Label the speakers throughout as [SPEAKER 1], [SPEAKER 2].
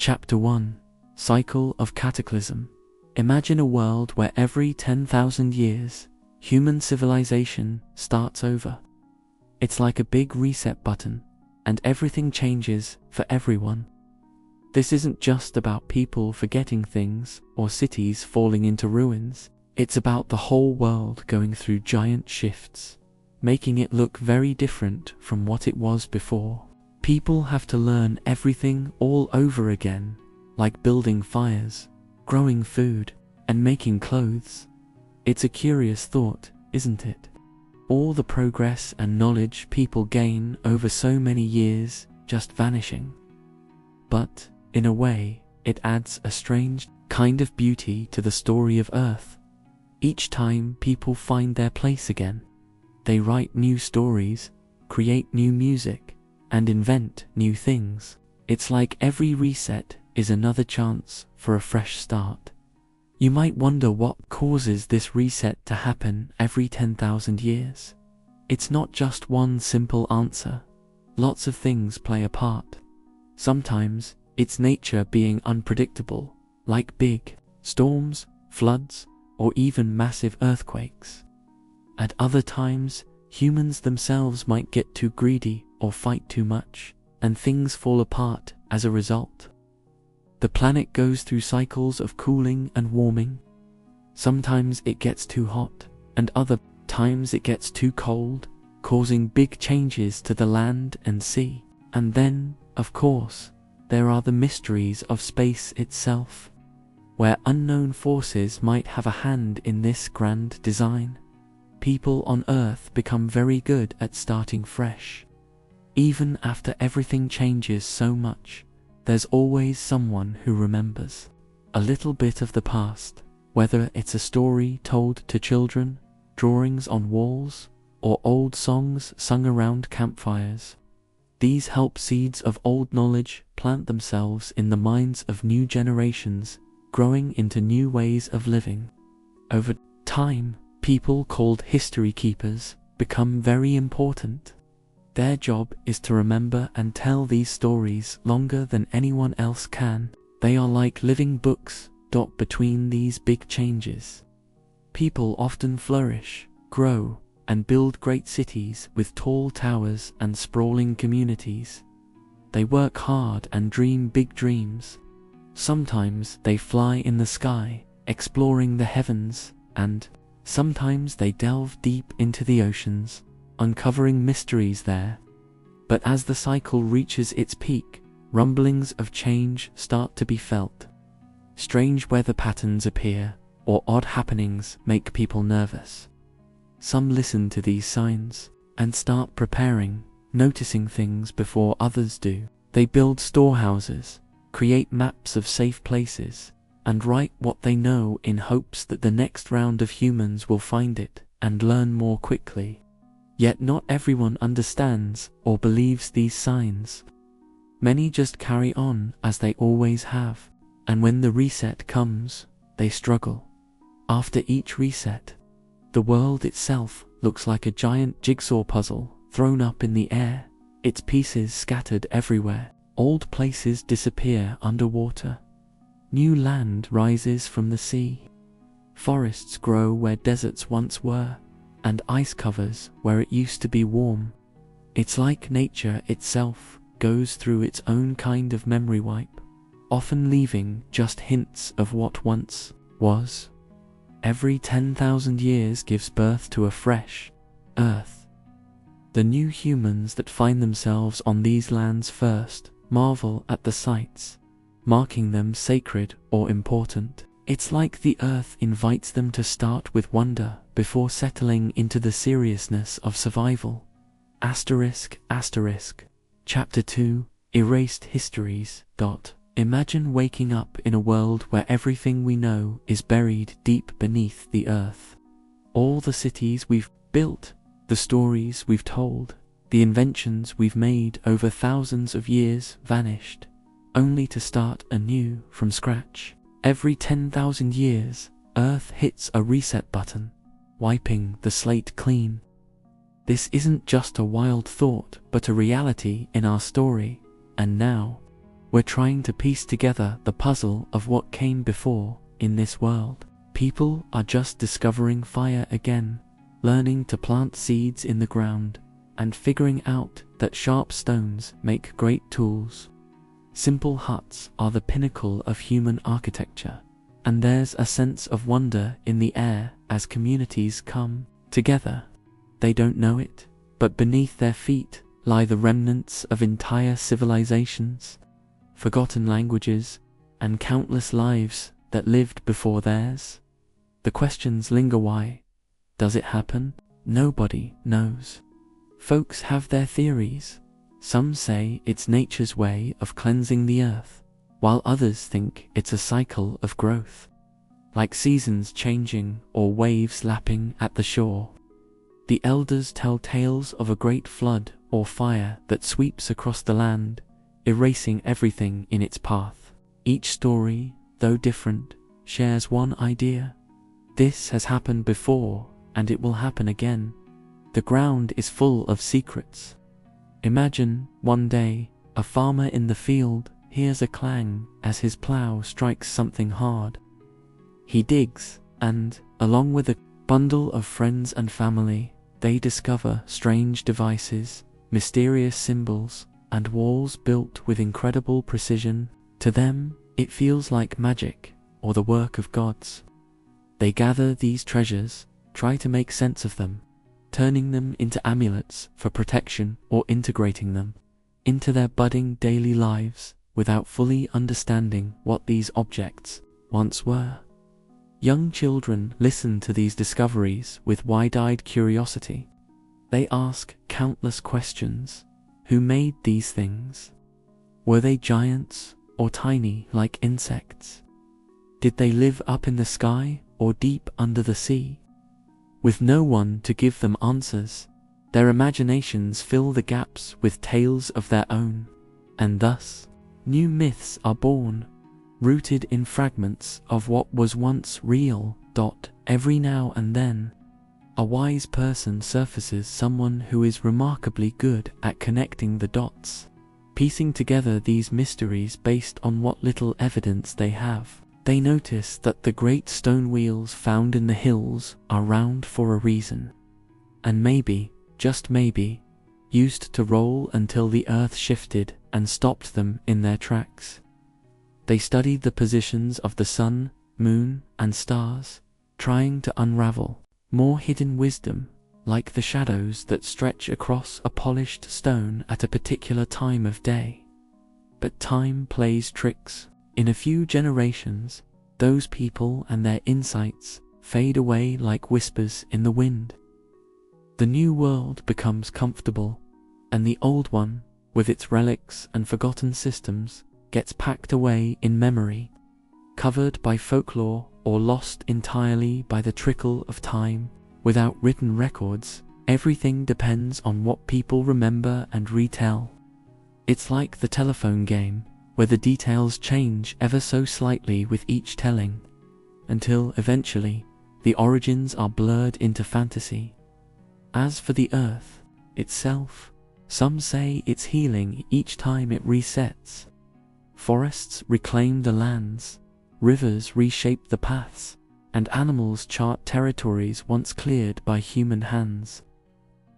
[SPEAKER 1] Chapter 1: Cycle of Cataclysm. Imagine a world where every 10,000 years, human civilization starts over. It's like a big reset button, and everything changes for everyone. This isn't just about people forgetting things or cities falling into ruins. It's about the whole world going through giant shifts, making it look very different from what it was before. People have to learn everything all over again, like building fires, growing food, and making clothes. It's a curious thought, isn't it? All the progress and knowledge people gain over so many years just vanishing. But, in a way, it adds a strange kind of beauty to the story of Earth. Each time people find their place again, they write new stories, create new music, and invent new things. It's like every reset is another chance for a fresh start. You might wonder what causes this reset to happen every 10,000 years. It's not just one simple answer. Lots of things play a part. Sometimes it's nature being unpredictable, like big storms, floods, or even massive earthquakes. At other times, humans themselves might get too greedy or fight too much, and things fall apart as a result. The planet goes through cycles of cooling and warming. Sometimes it gets too hot, and other times it gets too cold, causing big changes to the land and sea. And then, of course, there are the mysteries of space itself, where unknown forces might have a hand in this grand design. People on Earth become very good at starting fresh. Even after everything changes so much, there's always someone who remembers a little bit of the past, whether it's a story told to children, drawings on walls, or old songs sung around campfires. These help seeds of old knowledge plant themselves in the minds of new generations, growing into new ways of living. Over time, people called history keepers become very important. Their job is to remember and tell these stories longer than anyone else can. They are like living books, between these big changes. People often flourish, grow, and build great cities with tall towers and sprawling communities. They work hard and dream big dreams. Sometimes they fly in the sky, exploring the heavens, and sometimes they delve deep into the oceans, uncovering mysteries there. But as the cycle reaches its peak, rumblings of change start to be felt. Strange weather patterns appear, or odd happenings make people nervous. Some listen to these signs and start preparing, noticing things before others do. They build storehouses, create maps of safe places, and write what they know in hopes that the next round of humans will find it and learn more quickly. Yet not everyone understands or believes these signs. Many just carry on as they always have, and when the reset comes, they struggle. After each reset, the world itself looks like a giant jigsaw puzzle thrown up in the air, its pieces scattered everywhere. Old places disappear underwater. New land rises from the sea. Forests grow where deserts once were, and ice covers where it used to be warm. It's like nature itself goes through its own kind of memory wipe, often leaving just hints of what once was. Every 10,000 years gives birth to a fresh Earth. The new humans that find themselves on these lands first marvel at the sights, marking them sacred or important. It's like the Earth invites them to start with wonder before settling into the seriousness of survival. Chapter 2: Erased Histories. Imagine waking up in a world where everything we know is buried deep beneath the earth. All the cities we've built, the stories we've told, the inventions we've made over thousands of years vanished, only to start anew from scratch. Every 10,000 years, Earth hits a reset button, wiping the slate clean. This isn't just a wild thought, but a reality in our story, and now, We're trying to piece together the puzzle of what came before in this world. People are just discovering fire again, learning to plant seeds in the ground, and figuring out that sharp stones make great tools. Simple huts are the pinnacle of human architecture, and there's a sense of wonder in the air as communities come together. They don't know it, but beneath their feet lie the remnants of entire civilizations, forgotten languages, and countless lives that lived before theirs. The questions linger: why does it happen? Nobody knows. Folks have their theories. Some say it's nature's way of cleansing the earth, while others think it's a cycle of growth, like seasons changing or waves lapping at the shore. The elders tell tales of a great flood or fire that sweeps across the land, erasing everything in its path. Each story, though different, shares one idea: this has happened before, and it will happen again. The ground is full of secrets. Imagine, one day, a farmer in the field hears a clang as his plow strikes something hard. He digs, and, along with a bundle of friends and family, they discover strange devices, mysterious symbols, and walls built with incredible precision. To them, it feels like magic or the work of gods. They gather these treasures, try to make sense of them, turning them into amulets for protection or integrating them into their budding daily lives without fully understanding what these objects once were. Young children listen to these discoveries with wide-eyed curiosity. They ask countless questions. Who made these things? Were they giants or tiny like insects? Did they live up in the sky or deep under the sea? With no one to give them answers, their imaginations fill the gaps with tales of their own, and thus, new myths are born, rooted in fragments of what was once real. Every now and then, a wise person surfaces, someone who is remarkably good at connecting the dots, piecing together these mysteries based on what little evidence they have. They notice that the great stone wheels found in the hills are round for a reason, and maybe, just maybe, used to roll until the earth shifted and stopped them in their tracks. They study the positions of the sun, moon, and stars, trying to unravel more hidden wisdom, like the shadows that stretch across a polished stone at a particular time of day. But time plays tricks. In a few generations, those people and their insights fade away like whispers in the wind. The new world becomes comfortable, and the old one, with its relics and forgotten systems, gets packed away in memory, covered by folklore or lost entirely by the trickle of time. Without written records, everything depends on what people remember and retell. It's like the telephone game, where the details change ever so slightly with each telling, until eventually the origins are blurred into fantasy. As for the earth itself, some say it's healing each time it resets. Forests reclaim the lands, rivers reshape the paths, and animals chart territories once cleared by human hands.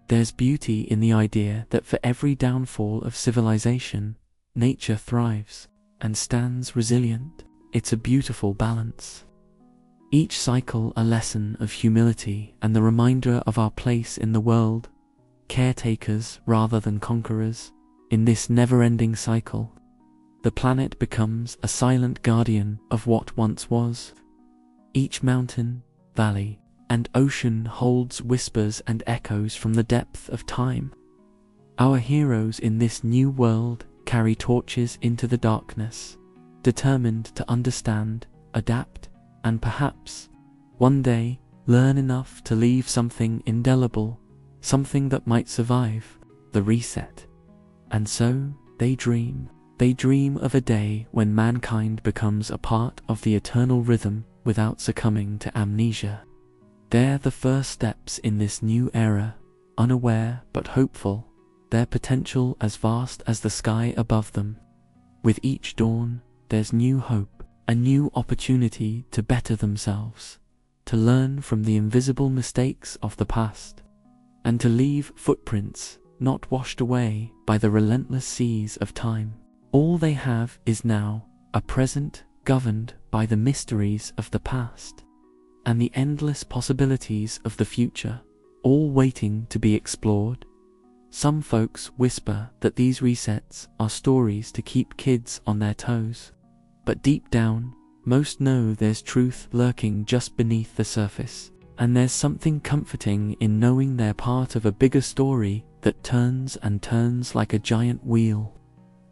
[SPEAKER 1] There's beauty in the idea that for every downfall of civilization, nature thrives and stands resilient. It's a beautiful balance. Each cycle a lesson of humility and the reminder of our place in the world, caretakers rather than conquerors. In this never-ending cycle, the planet becomes a silent guardian of what once was. Each mountain, valley, and ocean holds whispers and echoes from the depth of time. Our heroes in this new world carry torches into the darkness, determined to understand, adapt, and perhaps, one day, learn enough to leave something indelible, something that might survive the reset. And so, they dream. They dream of a day when mankind becomes a part of the eternal rhythm without succumbing to amnesia. They're the first steps in this new era, unaware but hopeful, their potential as vast as the sky above them. With each dawn, there's new hope, a new opportunity to better themselves, to learn from the invisible mistakes of the past, and to leave footprints not washed away by the relentless seas of time. All they have is now, a present governed by the mysteries of the past, and the endless possibilities of the future, all waiting to be explored. Some folks whisper that these resets are stories to keep kids on their toes, but deep down, most know there's truth lurking just beneath the surface, and there's something comforting in knowing they're part of a bigger story that turns and turns like a giant wheel.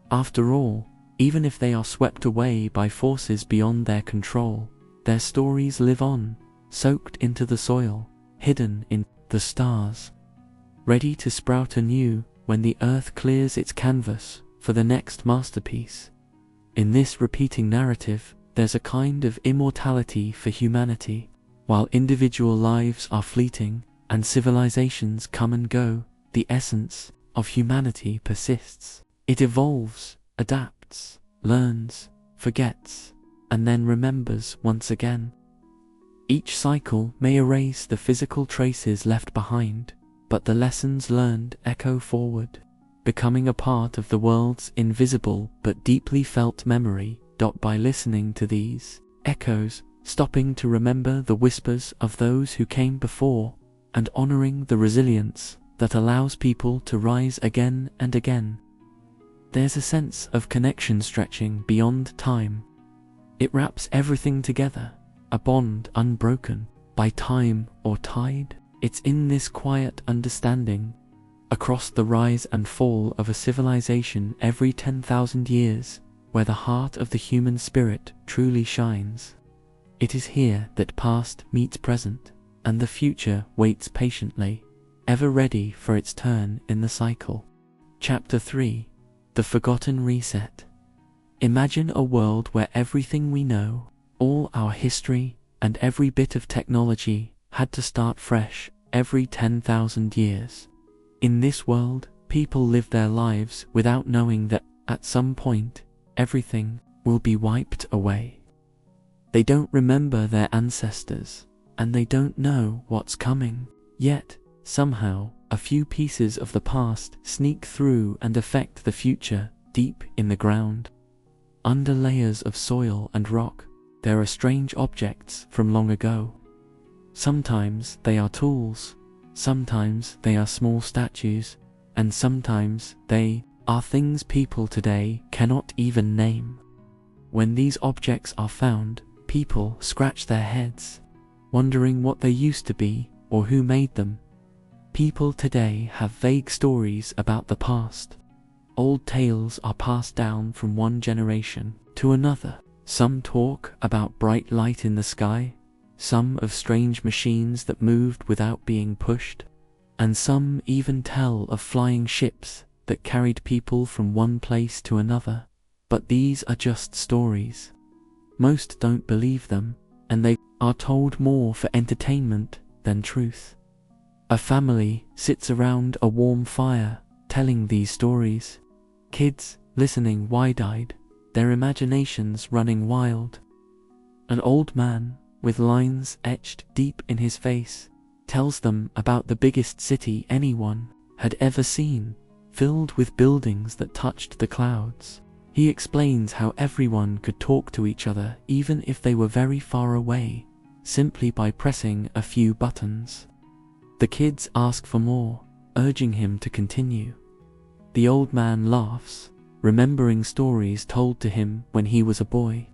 [SPEAKER 1] After all, even if they are swept away by forces beyond their control, their stories live on, soaked into the soil, hidden in the stars, ready to sprout anew when the earth clears its canvas for the next masterpiece. In this repeating narrative, there's a kind of immortality for humanity. While individual lives are fleeting and civilizations come and go, the essence of humanity persists. It evolves, adapts, learns, forgets, and then remembers once again. Each cycle may erase the physical traces left behind, but the lessons learned echo forward, becoming a part of the world's invisible but deeply felt memory. By listening to these echoes, stopping to remember the whispers of those who came before, and honoring the resilience that allows people to rise again and again, there's a sense of connection stretching beyond time. It wraps everything together, a bond unbroken by time or tide. It's in this quiet understanding, across the rise and fall of a civilization every 10,000 years, where the heart of the human spirit truly shines. It is here that past meets present, and the future waits patiently, ever ready for its turn in the cycle. Chapter 3: The Forgotten Reset. Imagine a world where everything we know, all our history, and every bit of technology had to start fresh every 10,000 years. In this world, people live their lives without knowing that, at some point, everything will be wiped away. They don't remember their ancestors, and they don't know what's coming. Yet, somehow, a few pieces of the past sneak through and affect the future deep in the ground. Under layers of soil and rock, there are strange objects from long ago. Sometimes they are tools, sometimes they are small statues, and sometimes they are things people today cannot even name. When these objects are found, people scratch their heads, wondering what they used to be or who made them. People today have vague stories about the past. Old tales are passed down from one generation to another. Some talk about bright light in the sky, some of strange machines that moved without being pushed, and some even tell of flying ships that carried people from one place to another. But these are just stories. Most don't believe them, and they are told more for entertainment than truth. A family sits around a warm fire, telling these stories. Kids listening wide-eyed, their imaginations running wild. An old man, with lines etched deep in his face, tells them about the biggest city anyone had ever seen, filled with buildings that touched the clouds. He explains how everyone could talk to each other even if they were very far away, simply by pressing a few buttons. The kids ask for more, urging him to continue. The old man laughs, remembering stories told to him when he was a boy.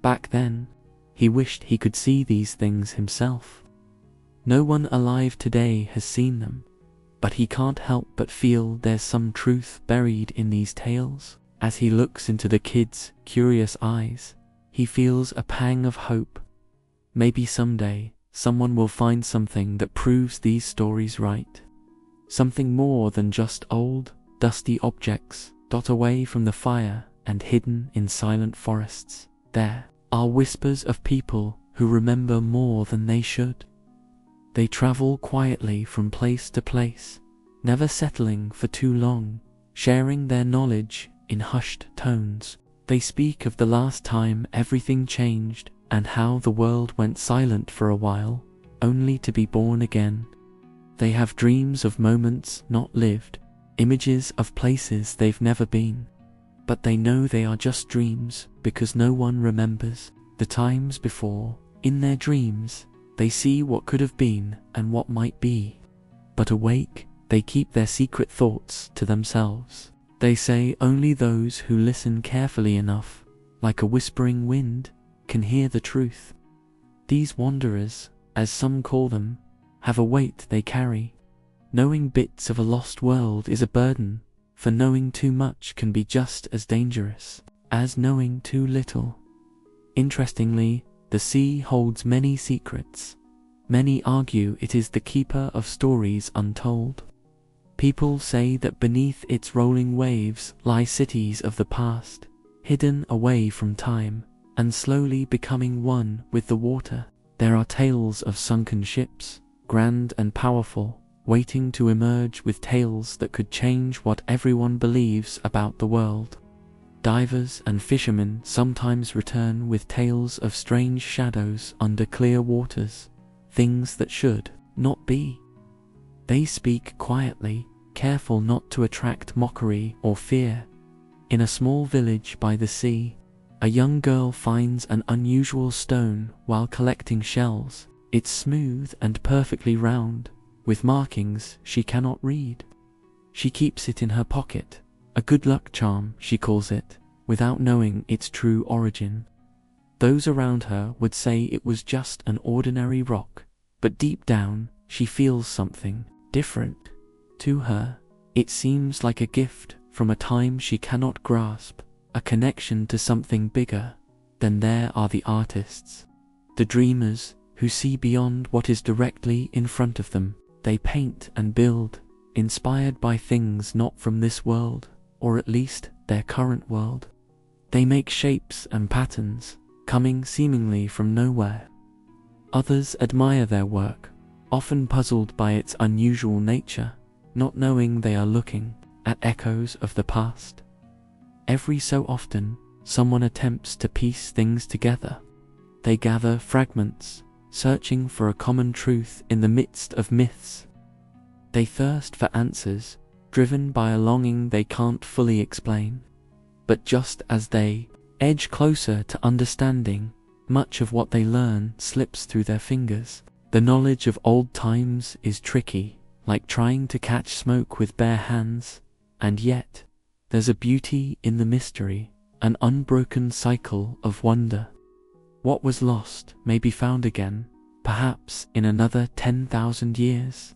[SPEAKER 1] Back then, he wished he could see these things himself. No one alive today has seen them, but he can't help but feel there's some truth buried in these tales. As he looks into the kid's curious eyes, he feels a pang of hope. Maybe someday, someone will find something that proves these stories right. Something more than just old, dusty objects, dot away from the fire and hidden in silent forests. There are whispers of people who remember more than they should. They travel quietly from place to place, never settling for too long, sharing their knowledge in hushed tones, They speak of the last time everything changed and how the world went silent for a while, only to be born again. They have dreams of moments not lived, images of places they've never been. But they know they are just dreams because no one remembers the times before. In their dreams, they see what could have been and what might be. But awake, they keep their secret thoughts to themselves. They say only those who listen carefully enough, like a whispering wind, can hear the truth. These wanderers, as some call them, have a weight they carry. Knowing bits of a lost world is a burden, for knowing too much can be just as dangerous as knowing too little. Interestingly, the sea holds many secrets. Many argue it is the keeper of stories untold. People say that beneath its rolling waves lie cities of the past, hidden away from time, and slowly becoming one with the water. There are tales of sunken ships, grand and powerful, waiting to emerge with tales that could change what everyone believes about the world. Divers and fishermen sometimes return with tales of strange shadows under clear waters, things that should not be. They speak quietly, careful not to attract mockery or fear. In a small village by the sea, a young girl finds an unusual stone while collecting shells. It's smooth and perfectly round, with markings she cannot read. She keeps it in her pocket, a good luck charm, she calls it, without knowing its true origin. Those around her would say it was just an ordinary rock, but deep down, she feels something different. To her, it seems like a gift from a time she cannot grasp, a connection to something bigger. Then there are the artists, the dreamers, who see beyond what is directly in front of them. They paint and build, inspired by things not from this world, or at least their current world. They make shapes and patterns, coming seemingly from nowhere. Others admire their work, often puzzled by its unusual nature, not knowing they are looking at echoes of the past. Every so often, someone attempts to piece things together. They gather fragments, searching for a common truth in the midst of myths. They thirst for answers, driven by a longing they can't fully explain. But just as they edge closer to understanding, much of what they learn slips through their fingers. The knowledge of old times is tricky, like trying to catch smoke with bare hands, and yet, there's a beauty in the mystery, an unbroken cycle of wonder. What was lost may be found again, perhaps in another 10,000 years.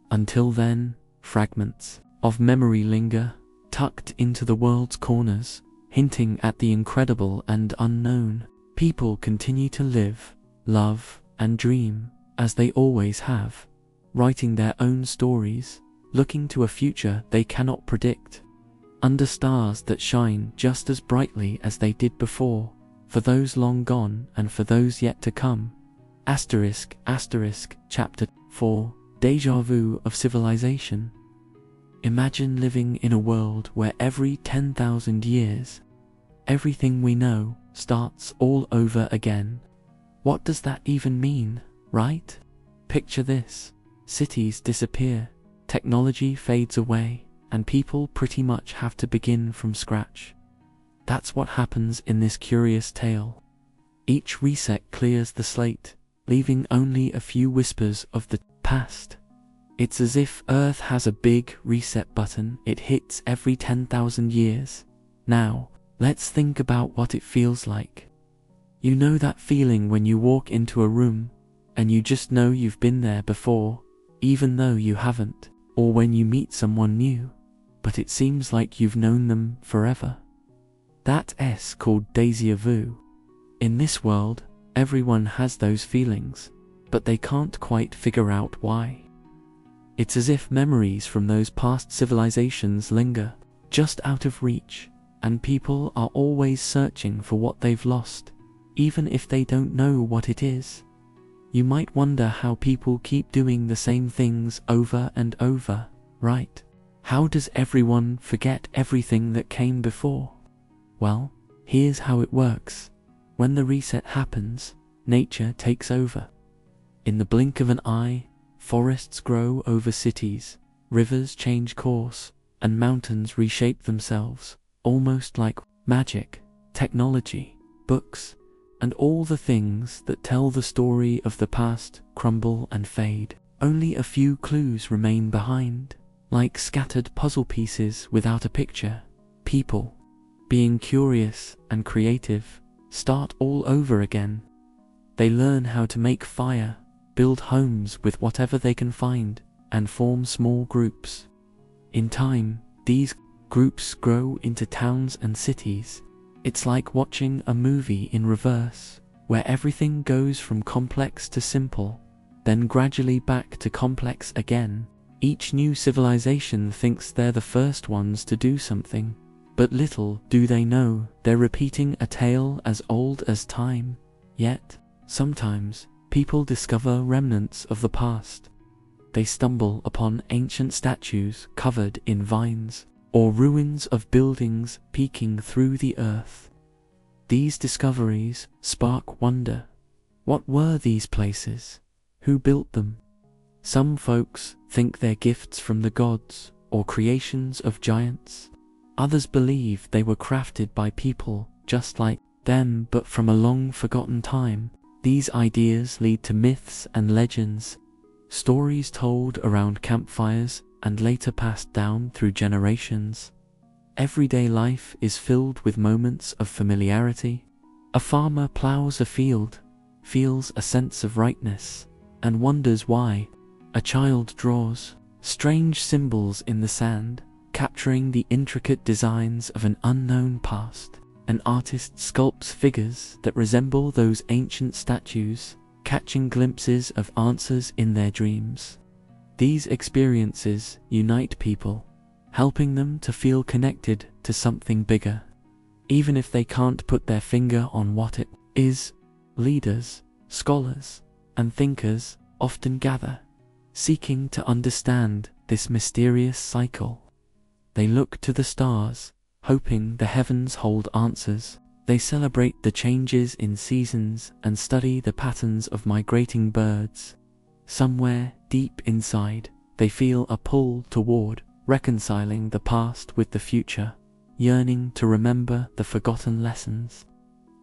[SPEAKER 1] Until then, fragments of memory linger, tucked into the world's corners, hinting at the incredible and unknown. People continue to live, love, and dream, as they always have, writing their own stories, looking to a future they cannot predict, under stars that shine just as brightly as they did before, for those long gone and for those yet to come. ***, Chapter 4, Deja Vu of Civilization. Imagine living in a world where every 10,000 years, everything we know starts all over again. What does that even mean, right? Picture this. Cities disappear, technology fades away, and people pretty much have to begin from scratch. That's what happens in this curious tale. Each reset clears the slate, leaving only a few whispers of the past. It's as if Earth has a big reset button it hits every 10,000 years. Now, let's think about what it feels like. You know that feeling when you walk into a room, and you just know you've been there before, even though you haven't, or when you meet someone new, but it seems like you've known them forever. That's called déjà vu. In this world, everyone has those feelings, but they can't quite figure out why. It's as if memories from those past civilizations linger, just out of reach, and people are always searching for what they've lost, even if they don't know what it is. You might wonder how people keep doing the same things over and over, right? How does everyone forget everything that came before? Well, Here's how it works. When the reset happens, nature takes over. In the blink of an eye, forests grow over cities, rivers change course, and mountains reshape themselves, almost like magic. Technology, books, and all the things that tell the story of the past crumble and fade. Only a few clues remain behind, like scattered puzzle pieces without a picture. People, being curious and creative, start all over again. They learn how to make fire, build homes with whatever they can find, and form small groups. In time, these groups grow into towns and cities. It's like watching a movie in reverse, where everything goes from complex to simple, then gradually back to complex again. Each new civilization thinks they're the first ones to do something, but little do they know they're repeating a tale as old as time. Yet, sometimes, people discover remnants of the past. They stumble upon ancient statues covered in vines, or ruins of buildings peeking through the earth. These discoveries spark wonder. What were these places? Who built them? Some folks think they're gifts from the gods or creations of giants. Others believe they were crafted by people just like them but from a long-forgotten time. These ideas lead to myths and legends, stories told around campfires and later passed down through generations. Everyday life is filled with moments of familiarity. A farmer plows a field, feels a sense of rightness, and wonders why. A child draws strange symbols in the sand, capturing the intricate designs of an unknown past. An artist sculpts figures that resemble those ancient statues, catching glimpses of answers in their dreams. These experiences unite people, helping them to feel connected to something bigger. Even if they can't put their finger on what it is, leaders, scholars, and thinkers often gather, seeking to understand this mysterious cycle. They look to the stars, hoping the heavens hold answers. They celebrate the changes in seasons and study the patterns of migrating birds. Somewhere deep inside, they feel a pull toward reconciling the past with the future, yearning to remember the forgotten lessons.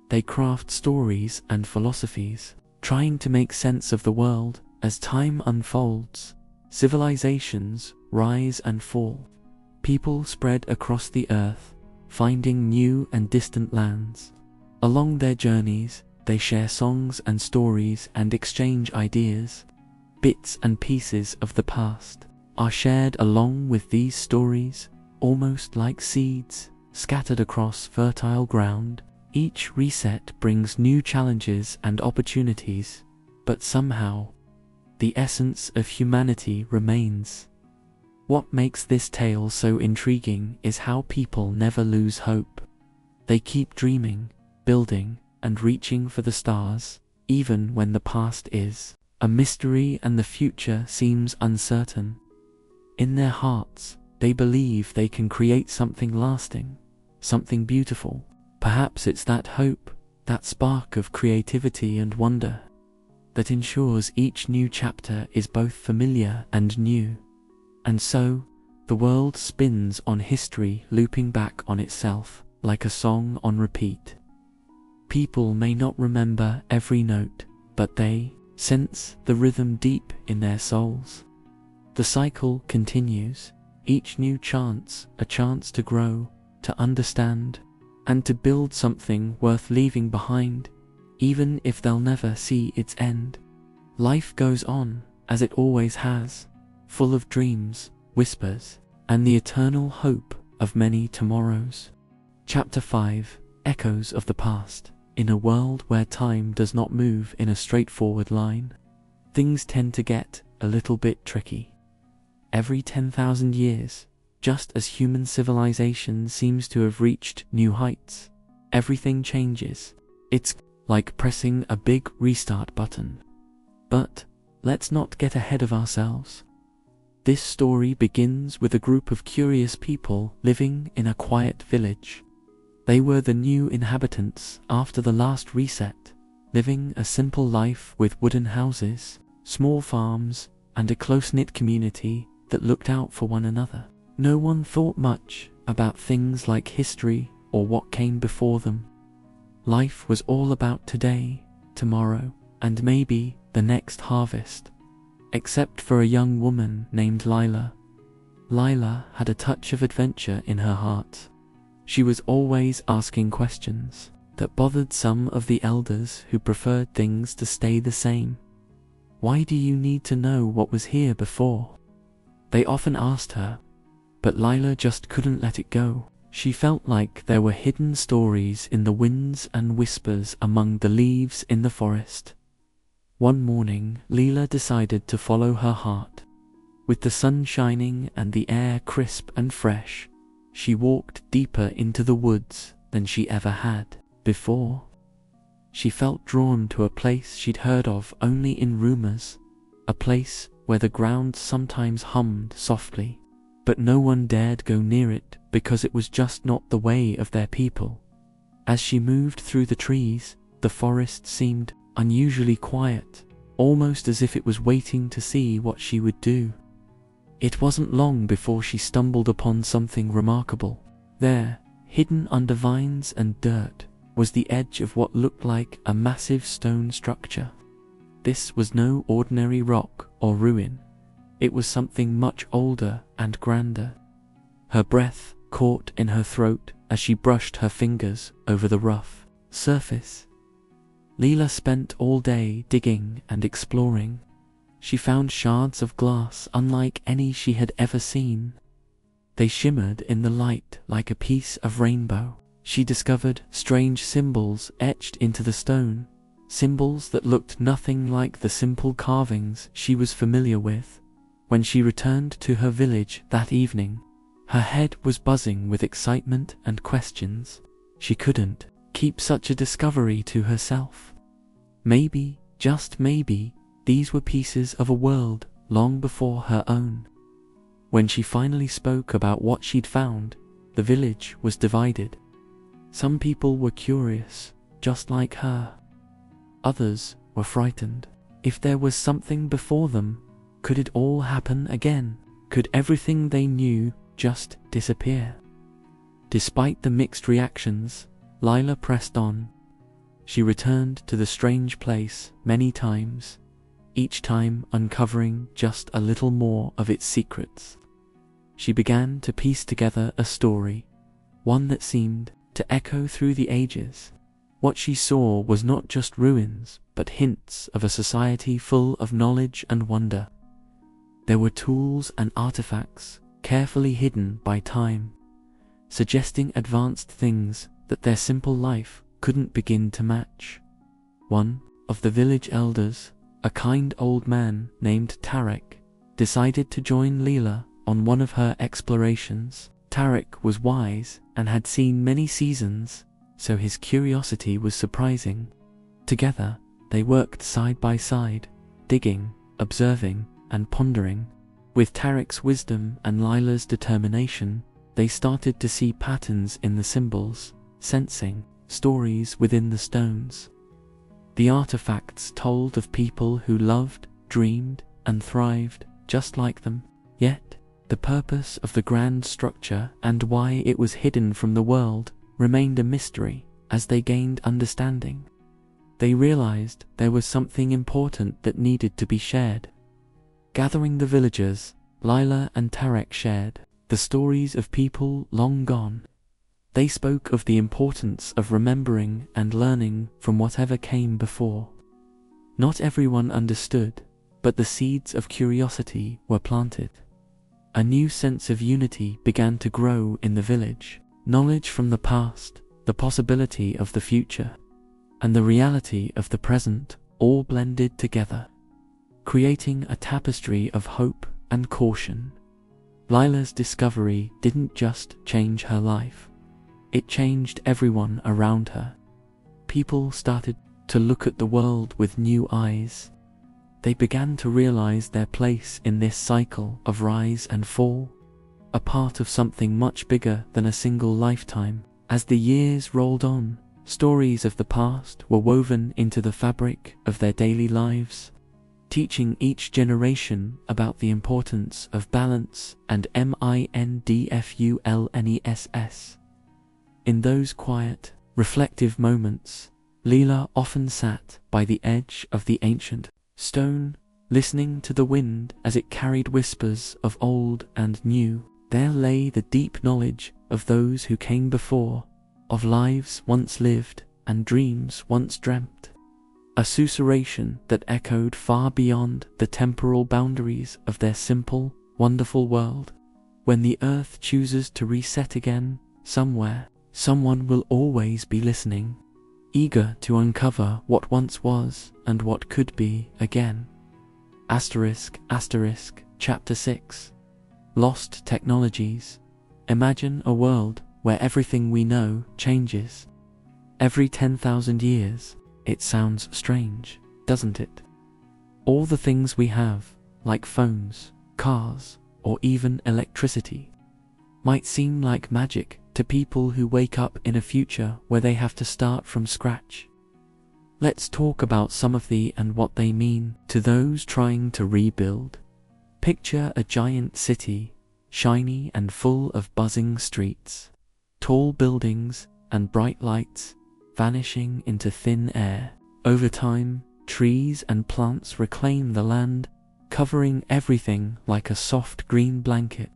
[SPEAKER 1] They craft stories and philosophies, trying to make sense of the world as time unfolds. Civilizations rise and fall. People spread across the earth, finding new and distant lands. Along their journeys, they share songs and stories and exchange ideas. Bits and pieces of the past are shared along with these stories, almost like seeds scattered across fertile ground. Each reset brings new challenges and opportunities, but somehow, the essence of humanity remains. What makes this tale so intriguing is how people never lose hope. They keep dreaming, building, and reaching for the stars, even when the past is a mystery and the future seems uncertain. In their hearts, they believe they can create something lasting, something beautiful. Perhaps it's that hope, that spark of creativity and wonder, that ensures each new chapter is both familiar and new. And so, the world spins on history, looping back on itself, like a song on repeat. People may not remember every note, but they sense the rhythm deep in their souls. The cycle continues, each new chance a chance to grow, to understand, and to build something worth leaving behind, even if they'll never see its end. Life goes on, as it always has, full of dreams, whispers, and the eternal hope of many tomorrows. Chapter 5: Echoes of the Past. In a world where time does not move in a straightforward line, things tend to get a little bit tricky. Every 10,000 years, just as human civilization seems to have reached new heights, everything changes. It's like pressing a big restart button. But let's not get ahead of ourselves. This story begins with a group of curious people living in a quiet village. They were the new inhabitants after the last reset, living a simple life with wooden houses, small farms, and a close-knit community that looked out for one another. No one thought much about things like history or what came before them. Life was all about today, tomorrow, and maybe the next harvest. Except for a young woman named Lila. Lila had a touch of adventure in her heart. She was always asking questions that bothered some of the elders who preferred things to stay the same. Why do you need to know what was here before? They often asked her, but Lila just couldn't let it go. She felt like there were hidden stories in the winds and whispers among the leaves in the forest. One morning, Lila decided to follow her heart. With the sun shining and the air crisp and fresh, she walked deeper into the woods than she ever had before. She felt drawn to a place she'd heard of only in rumors, a place where the ground sometimes hummed softly, but no one dared go near it because it was just not the way of their people. As she moved through the trees, the forest seemed unusually quiet, almost as if it was waiting to see what she would do. It wasn't long before she stumbled upon something remarkable. There, hidden under vines and dirt, was the edge of what looked like a massive stone structure. This was no ordinary rock or ruin. It was something much older and grander. Her breath caught in her throat as she brushed her fingers over the rough surface. Lila spent all day digging and exploring. She found shards of glass unlike any she had ever seen. They shimmered in the light like a piece of rainbow. She discovered strange symbols etched into the stone, symbols that looked nothing like the simple carvings she was familiar with. When she returned to her village that evening, her head was buzzing with excitement and questions. She couldn't keep such a discovery to herself. Maybe, just maybe, these were pieces of a world long before her own. When she finally spoke about what she'd found, the village was divided. Some people were curious, just like her. Others were frightened. If there was something before them, could it all happen again? Could everything they knew just disappear? Despite the mixed reactions, Lila pressed on. She returned to the strange place many times, each time uncovering just a little more of its secrets. She began to piece together a story, one that seemed to echo through the ages. What she saw was not just ruins, but hints of a society full of knowledge and wonder. There were tools and artifacts carefully hidden by time, suggesting advanced things that their simple life couldn't begin to match. One of the village elders, a kind old man named Tarek, decided to join Lila on one of her explorations. Tarek was wise and had seen many seasons, so his curiosity was surprising. Together, they worked side by side, digging, observing, and pondering. With Tarek's wisdom and Lila's determination, they started to see patterns in the symbols, sensing stories within the stones. The artifacts told of people who loved, dreamed, and thrived just like them. Yet, the purpose of the grand structure and why it was hidden from the world remained a mystery. As they gained understanding, they realized there was something important that needed to be shared. Gathering the villagers, Lila and Tarek shared the stories of people long gone. They spoke of the importance of remembering and learning from whatever came before. Not everyone understood, but the seeds of curiosity were planted. A new sense of unity began to grow in the village. Knowledge from the past, the possibility of the future, and the reality of the present all blended together, creating a tapestry of hope and caution. Lila's discovery didn't just change her life, it changed everyone around her. People started to look at the world with new eyes. They began to realize their place in this cycle of rise and fall, a part of something much bigger than a single lifetime. As the years rolled on, stories of the past were woven into the fabric of their daily lives, teaching each generation about the importance of balance and mindfulness. In those quiet, reflective moments, Leela often sat by the edge of the ancient stone, listening to the wind as it carried whispers of old and new. There lay the deep knowledge of those who came before, of lives once lived and dreams once dreamt. A susurration that echoed far beyond the temporal boundaries of their simple, wonderful world. When the earth chooses to reset again, somewhere, someone will always be listening, eager to uncover what once was and what could be again. Chapter 6. Lost Technologies. Imagine a world where everything we know changes. Every 10,000 years. It sounds strange, doesn't it? All the things we have, like phones, cars, or even electricity, might seem like magic to people who wake up in a future where they have to start from scratch. Let's talk about some of the and what they mean to those trying to rebuild. Picture a giant city, shiny and full of buzzing streets, tall buildings and bright lights vanishing into thin air. Over time, trees and plants reclaim the land, covering everything like a soft green blanket.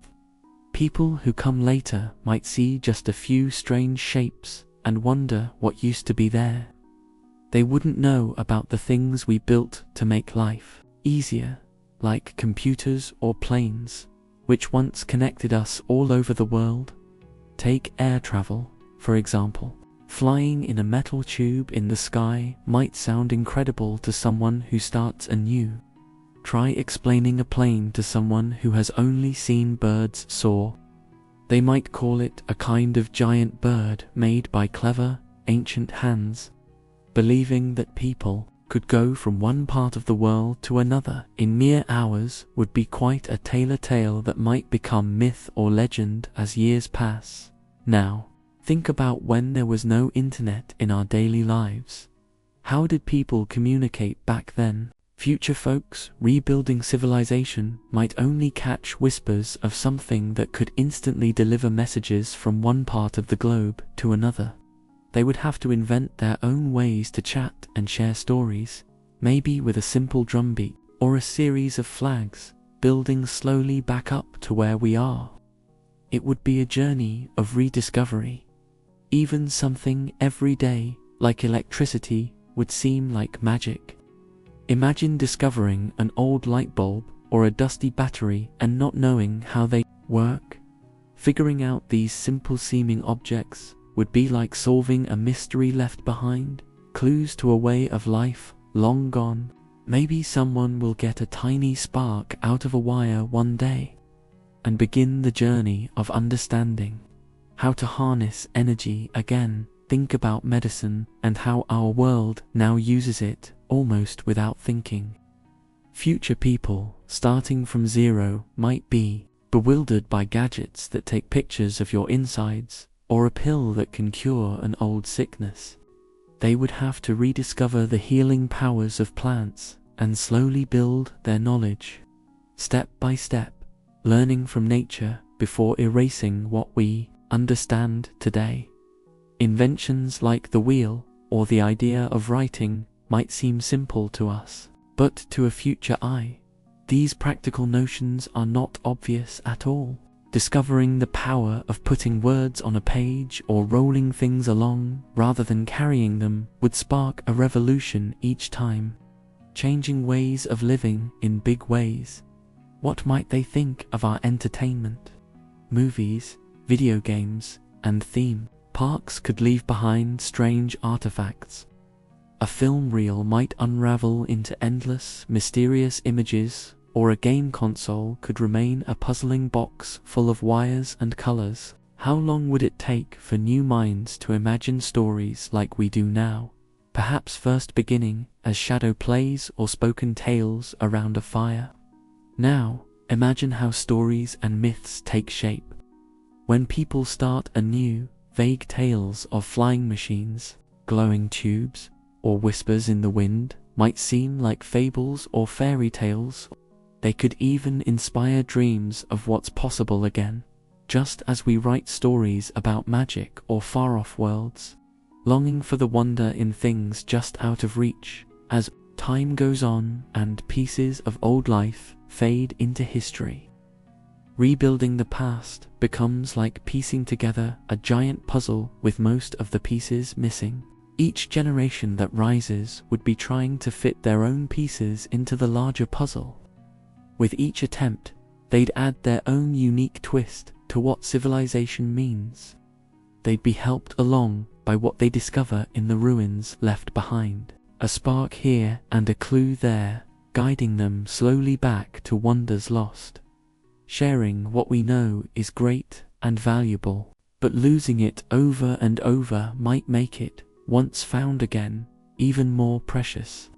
[SPEAKER 1] People who come later might see just a few strange shapes and wonder what used to be there. They wouldn't know about the things we built to make life easier, like computers or planes, which once connected us all over the world. Take air travel, for example. Flying in a metal tube in the sky might sound incredible to someone who starts anew. Try explaining a plane to someone who has only seen birds soar. They might call it a kind of giant bird made by clever, ancient hands. Believing that people could go from one part of the world to another in mere hours would be quite a tale that might become myth or legend as years pass. Now, think about when there was no internet in our daily lives. How did people communicate back then? Future folks rebuilding civilization might only catch whispers of something that could instantly deliver messages from one part of the globe to another. They would have to invent their own ways to chat and share stories, maybe with a simple drumbeat or a series of flags, building slowly back up to where we are. It would be a journey of rediscovery. Even something everyday, like electricity, would seem like magic. Imagine discovering an old light bulb or a dusty battery and not knowing how they work. Figuring out these simple-seeming objects would be like solving a mystery left behind, clues to a way of life long gone. Maybe someone will get a tiny spark out of a wire one day and begin the journey of understanding how to harness energy again. Think about medicine and how our world now uses it almost without thinking. Future people, starting from zero, might be bewildered by gadgets that take pictures of your insides, or a pill that can cure an old sickness. They would have to rediscover the healing powers of plants and slowly build their knowledge, step by step, learning from nature before erasing what we understand today. Inventions like the wheel or the idea of writing might seem simple to us, but to a future eye, these practical notions are not obvious at all. Discovering the power of putting words on a page or rolling things along rather than carrying them would spark a revolution each time, changing ways of living in big ways. What might they think of our entertainment? Movies, video games, and theme parks could leave behind strange artifacts. A film reel might unravel into endless, mysterious images, or a game console could remain a puzzling box full of wires and colors. How long would it take for new minds to imagine stories like we do now? Perhaps first beginning as shadow plays or spoken tales around a fire. Now, imagine how stories and myths take shape. When people start anew, vague tales of flying machines, glowing tubes, or whispers in the wind might seem like fables or fairy tales. They could even inspire dreams of what's possible again, just as we write stories about magic or far-off worlds, longing for the wonder in things just out of reach. As time goes on and pieces of old life fade into history, rebuilding the past becomes like piecing together a giant puzzle with most of the pieces missing. Each generation that rises would be trying to fit their own pieces into the larger puzzle. With each attempt, they'd add their own unique twist to what civilization means. They'd be helped along by what they discover in the ruins left behind, a spark here and a clue there, guiding them slowly back to wonders lost. Sharing what we know is great and valuable, but losing it over and over might make it, once found again, even more precious.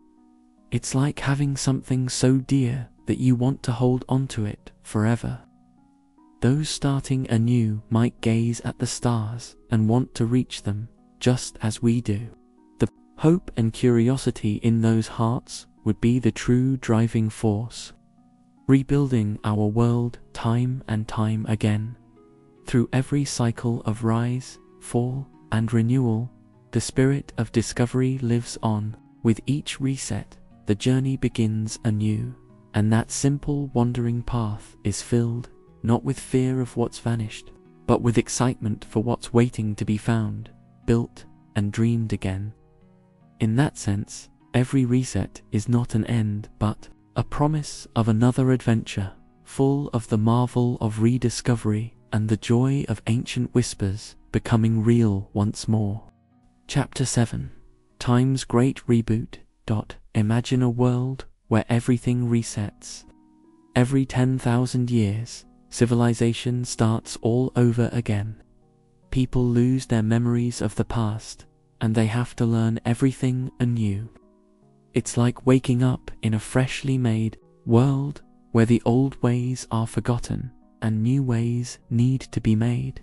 [SPEAKER 1] It's like having something so dear that you want to hold onto it forever. Those starting anew might gaze at the stars and want to reach them, just as we do. The hope and curiosity in those hearts would be the true driving force, rebuilding our world time and time again. Through every cycle of rise, fall, and renewal, the spirit of discovery lives on. With each reset, the journey begins anew, and that simple wandering path is filled, not with fear of what's vanished, but with excitement for what's waiting to be found, built, and dreamed again. In that sense, every reset is not an end, but a promise of another adventure, full of the marvel of rediscovery and the joy of ancient whispers becoming real once more. Chapter 7. Time's Great Reboot. Imagine a world where everything resets. Every 10,000 years, civilization starts all over again. People lose their memories of the past, and they have to learn everything anew. It's like waking up in a freshly made world where the old ways are forgotten and new ways need to be made.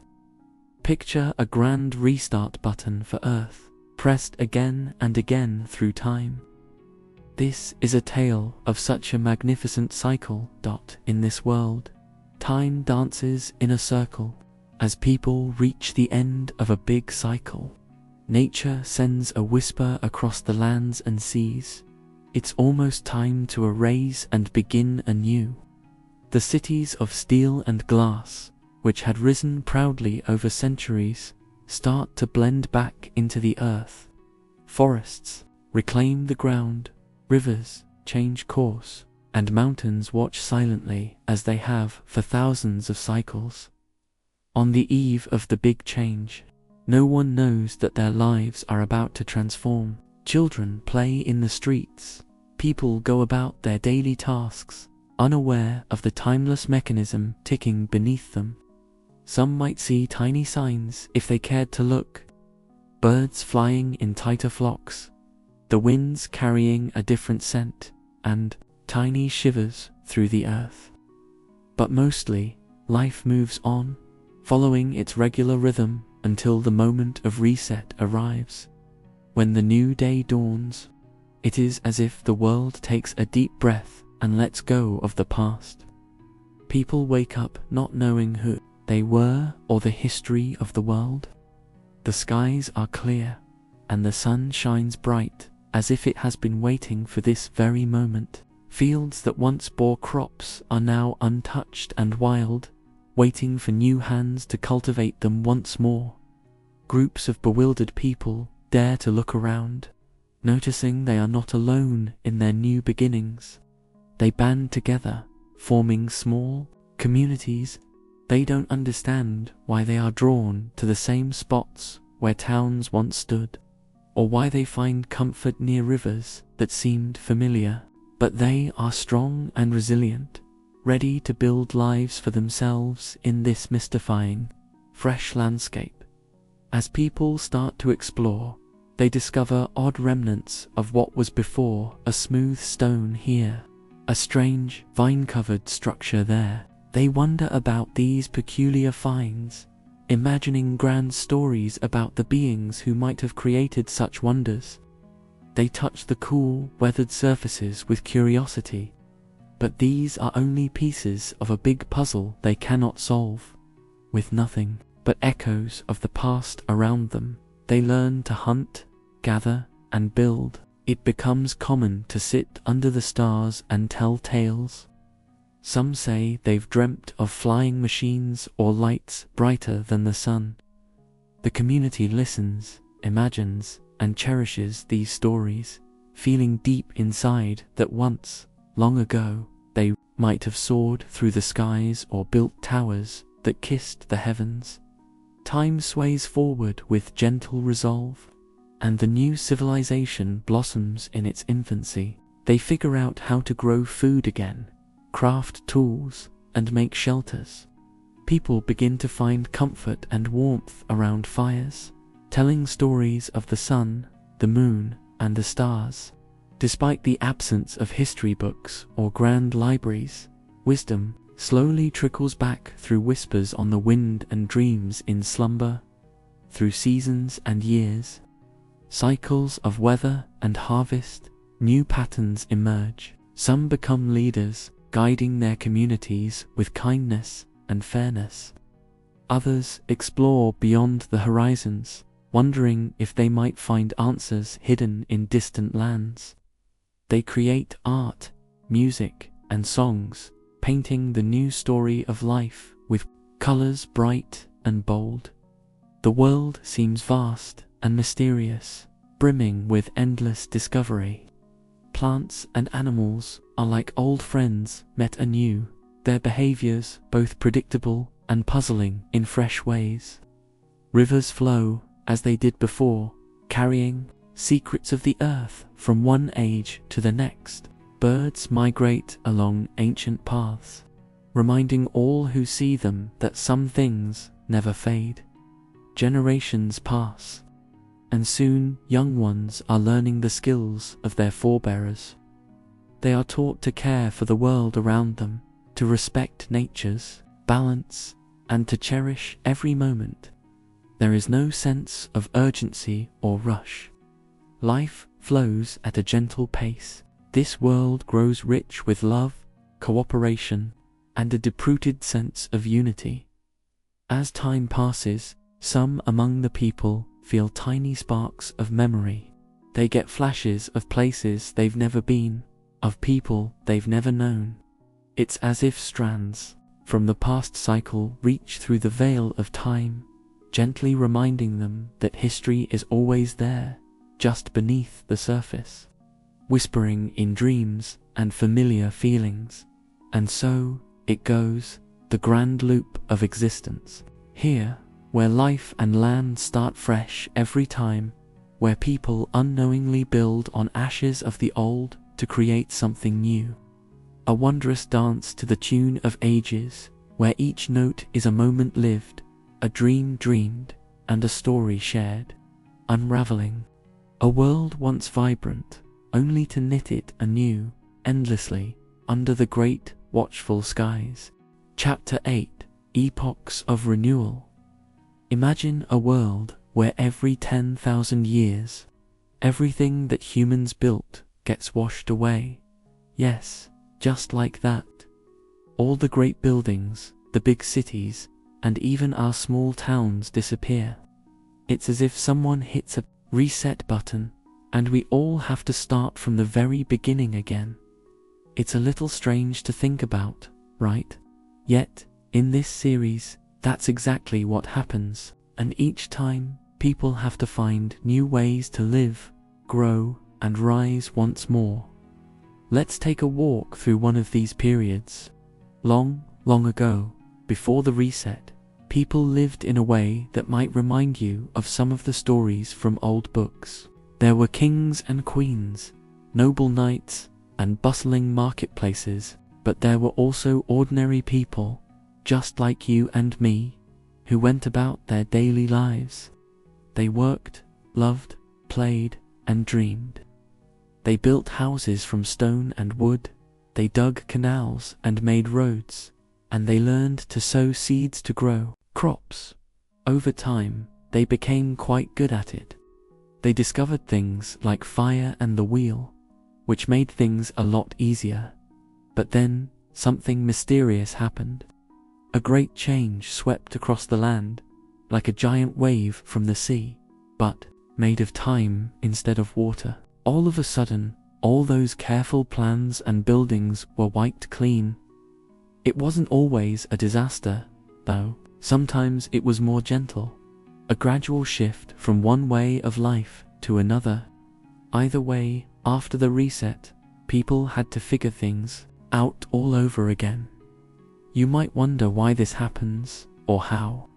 [SPEAKER 1] Picture a grand restart button for Earth, pressed again and again through time. This is a tale of such a magnificent cycle. In this world, time dances in a circle. As people reach the end of a big cycle, nature sends a whisper across the lands and seas. It's almost time to erase and begin anew. The cities of steel and glass, which had risen proudly over centuries, start to blend back into the earth. Forests reclaim the ground, rivers change course, and mountains watch silently as they have for thousands of cycles. On the eve of the big change, no one knows that their lives are about to transform. Children play in the streets. People go about their daily tasks, unaware of the timeless mechanism ticking beneath them. Some might see tiny signs if they cared to look. Birds flying in tighter flocks, the winds carrying a different scent, and tiny shivers through the earth. But mostly, life moves on, following its regular rhythm until the moment of reset arrives. When the new day dawns, it is as if the world takes a deep breath and lets go of the past. People wake up not knowing who they were or the history of the world. The skies are clear, and the sun shines bright, as if it has been waiting for this very moment. Fields that once bore crops are now untouched and wild, waiting for new hands to cultivate them once more. Groups of bewildered people dare to look around, noticing they are not alone in their new beginnings. They band together, forming small communities. They don't understand why they are drawn to the same spots where towns once stood, or why they find comfort near rivers that seemed familiar. But they are strong and resilient, ready to build lives for themselves in this mystifying, fresh landscape. As people start to explore, they discover odd remnants of what was before a smooth stone here, a strange, vine-covered structure there. They wonder about these peculiar finds, imagining grand stories about the beings who might have created such wonders. They touch the cool, weathered surfaces with curiosity, but these are only pieces of a big puzzle they cannot solve. With nothing but echoes of the past around them, they learn to hunt, gather, and build. It becomes common to sit under the stars and tell tales. Some say they've dreamt of flying machines or lights brighter than the sun. The community listens, imagines, and cherishes these stories, feeling deep inside that once, long ago, they might have soared through the skies or built towers that kissed the heavens. Time sways forward with gentle resolve, and the new civilization blossoms in its infancy. They figure out how to grow food again, craft tools, and make shelters. People begin to find comfort and warmth around fires, telling stories of the sun, the moon, and the stars. Despite the absence of history books or grand libraries, wisdom slowly trickles back through whispers on the wind and dreams in slumber. Through seasons and years, cycles of weather and harvest, new patterns emerge. Some become leaders, guiding their communities with kindness and fairness. Others explore beyond the horizons, wondering if they might find answers hidden in distant lands. They create art, music, and songs, painting the new story of life with colors bright and bold. The world seems vast and mysterious, brimming with endless discovery. Plants and animals are like old friends met anew, their behaviors both predictable and puzzling in fresh ways. Rivers flow as they did before, carrying secrets of the earth from one age to the next. Birds migrate along ancient paths, reminding all who see them that some things never fade. Generations pass, and soon young ones are learning the skills of their forebearers. They are taught to care for the world around them, to respect nature's balance, and to cherish every moment. There is no sense of urgency or rush. Life flows at a gentle pace. This world grows rich with love, cooperation, and a deep-rooted sense of unity. As time passes, some among the people feel tiny sparks of memory. They get flashes of places they've never been, of people they've never known. It's as if strands from the past cycle reach through the veil of time, gently reminding them that history is always there, just beneath the surface, whispering in dreams and familiar feelings. And so it goes, the grand loop of existence. Here, where life and land start fresh every time, where people unknowingly build on ashes of the old to create something new. A wondrous dance to the tune of ages, where each note is a moment lived, a dream dreamed, and a story shared, unraveling. A world once vibrant, only to knit it anew, endlessly, under the great, watchful skies. Chapter 8: Epochs of Renewal. Imagine a world where every 10,000 years, everything that humans built gets washed away. Yes, just like that. All the great buildings, the big cities, and even our small towns disappear. It's as if someone hits a reset button, and we all have to start from the very beginning again. It's a little strange to think about, right? Yet, in this series, that's exactly what happens, and each time, people have to find new ways to live, grow, and rise once more. Let's take a walk through one of these periods. Long, long ago, before the reset, people lived in a way that might remind you of some of the stories from old books. There were kings and queens, noble knights, and bustling marketplaces, but there were also ordinary people, just like you and me, who went about their daily lives. They worked, loved, played, and dreamed. They built houses from stone and wood, they dug canals and made roads, and they learned to sow seeds to grow crops. Over time, they became quite good at it. They discovered things like fire and the wheel, which made things a lot easier. But then, something mysterious happened. A great change swept across the land, like a giant wave from the sea, but made of time instead of water. All of a sudden, all those careful plans and buildings were wiped clean. It wasn't always a disaster, though. Sometimes it was more gentle, a gradual shift from one way of life to another. Either way, after the reset, people had to figure things out all over again. You might wonder why this happens, or how.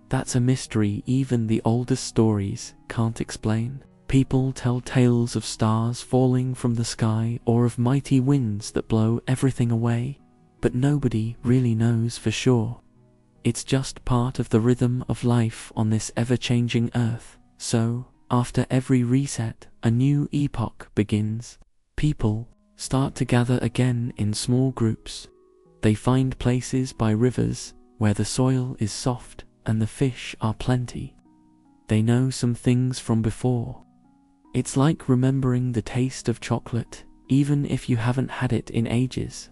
[SPEAKER 1] That's a mystery even the oldest stories can't explain. People tell tales of stars falling from the sky or of mighty winds that blow everything away, but nobody really knows for sure. It's just part of the rhythm of life on this ever-changing earth. So, after every reset, a new epoch begins. People start to gather again in small groups. They find places by rivers where the soil is soft and the fish are plenty. They know some things from before. It's like remembering the taste of chocolate, even if you haven't had it in ages.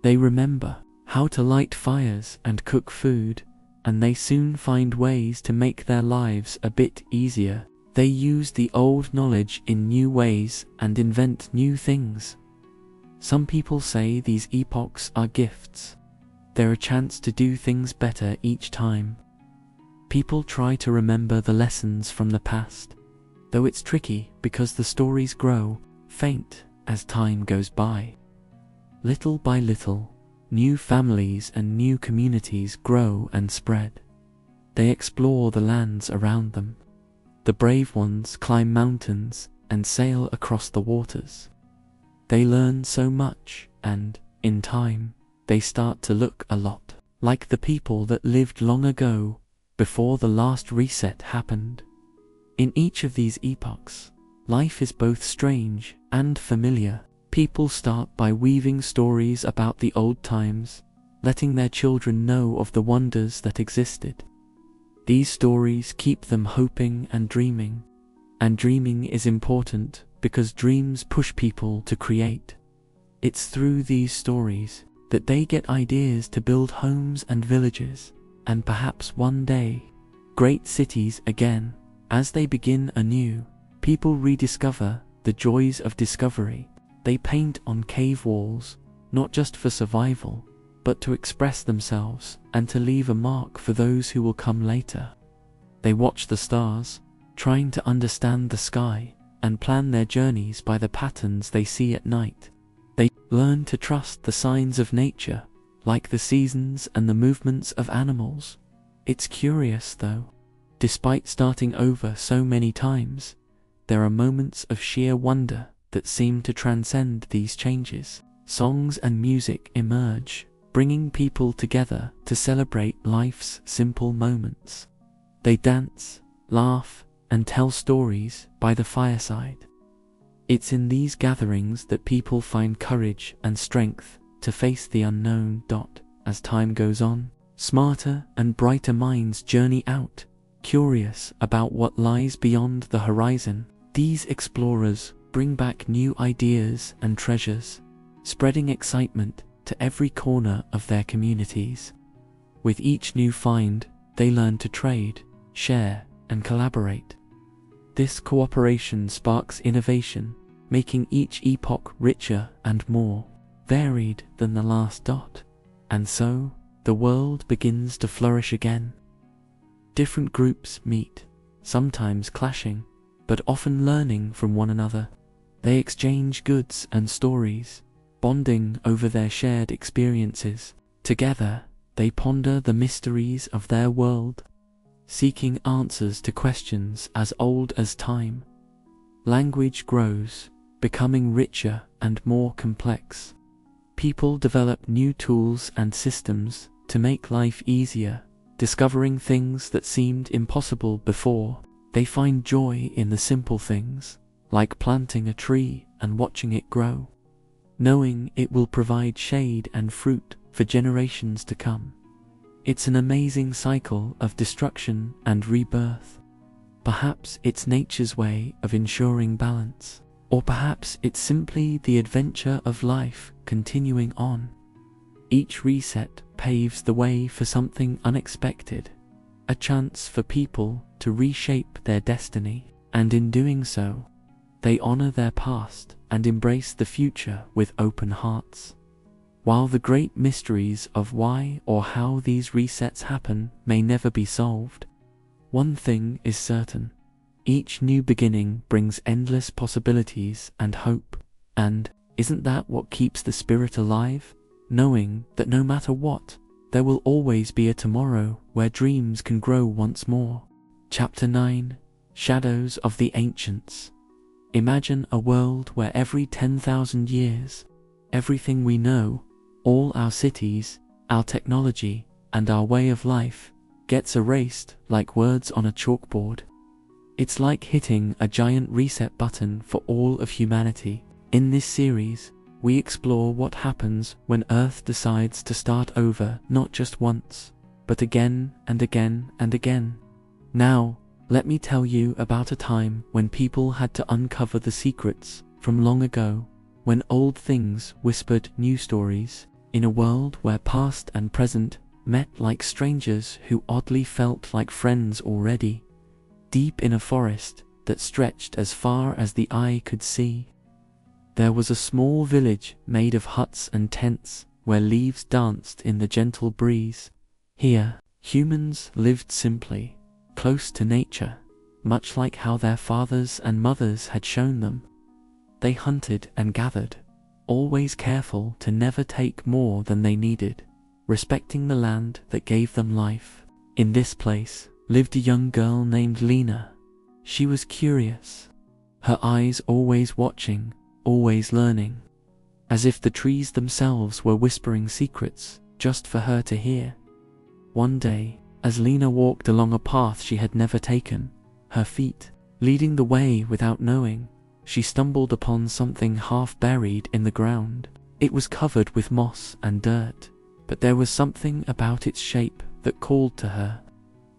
[SPEAKER 1] They remember how to light fires and cook food, and they soon find ways to make their lives a bit easier. They use the old knowledge in new ways and invent new things. Some people say these epochs are gifts. They're a chance to do things better each time. People try to remember the lessons from the past, though it's tricky because the stories grow faint as time goes by. Little by little, new families and new communities grow and spread. They explore the lands around them. The brave ones climb mountains and sail across the waters. They learn so much, and, in time, they start to look a lot like the people that lived long ago, before the last reset happened. In each of these epochs, life is both strange and familiar. People start by weaving stories about the old times, letting their children know of the wonders that existed. These stories keep them hoping and dreaming is important because dreams push people to create. It's through these stories that they get ideas to build homes and villages, and perhaps one day, great cities again. As they begin anew, people rediscover the joys of discovery. They paint on cave walls, not just for survival, but to express themselves and to leave a mark for those who will come later. They watch the stars, trying to understand the sky, and plan their journeys by the patterns they see at night. They learn to trust the signs of nature, like the seasons and the movements of animals. It's curious though. Despite starting over so many times, there are moments of sheer wonder that seem to transcend these changes. Songs and music emerge, bringing people together to celebrate life's simple moments. They dance, laugh, and tell stories by the fireside. It's in these gatherings that people find courage and strength to face the unknown. As time goes on, smarter and brighter minds journey out, curious about what lies beyond the horizon. These explorers bring back new ideas and treasures, spreading excitement to every corner of their communities. With each new find, they learn to trade, share, and collaborate. This cooperation sparks innovation, making each epoch richer and more varied than the last. And so, the world begins to flourish again. Different groups meet, sometimes clashing, but often learning from one another. They exchange goods and stories, bonding over their shared experiences. Together, they ponder the mysteries of their world, seeking answers to questions as old as time. Language grows, becoming richer and more complex. People develop new tools and systems to make life easier, discovering things that seemed impossible before. They find joy in the simple things, like planting a tree and watching it grow, knowing it will provide shade and fruit for generations to come. It's an amazing cycle of destruction and rebirth. Perhaps it's nature's way of ensuring balance, or perhaps it's simply the adventure of life continuing on. Each reset paves the way for something unexpected, a chance for people to reshape their destiny, and in doing so, they honor their past and embrace the future with open hearts. While the great mysteries of why or how these resets happen may never be solved, one thing is certain: each new beginning brings endless possibilities and hope. And isn't that what keeps the spirit alive? Knowing that no matter what, there will always be a tomorrow where dreams can grow once more. Chapter 9: Shadows of the Ancients. Imagine a world where every 10,000 years, everything we know, all our cities, our technology, and our way of life, gets erased like words on a chalkboard. It's like hitting a giant reset button for all of humanity. In this series, we explore what happens when Earth decides to start over, not just once, but again and again and again. Now, let me tell you about a time when people had to uncover the secrets from long ago, when old things whispered new stories, in a world where past and present met like strangers who oddly felt like friends already. Deep in a forest that stretched as far as the eye could see, there was a small village made of huts and tents where leaves danced in the gentle breeze. Here, humans lived simply, close to nature, much like how their fathers and mothers had shown them. They hunted and gathered, always careful to never take more than they needed, respecting the land that gave them life. In this place lived a young girl named Lena. She was curious, her eyes always watching, always learning, as if the trees themselves were whispering secrets just for her to hear. One day, as Lena walked along a path she had never taken, her feet leading the way without knowing, she stumbled upon something half buried in the ground. It was covered with moss and dirt, but there was something about its shape that called to her.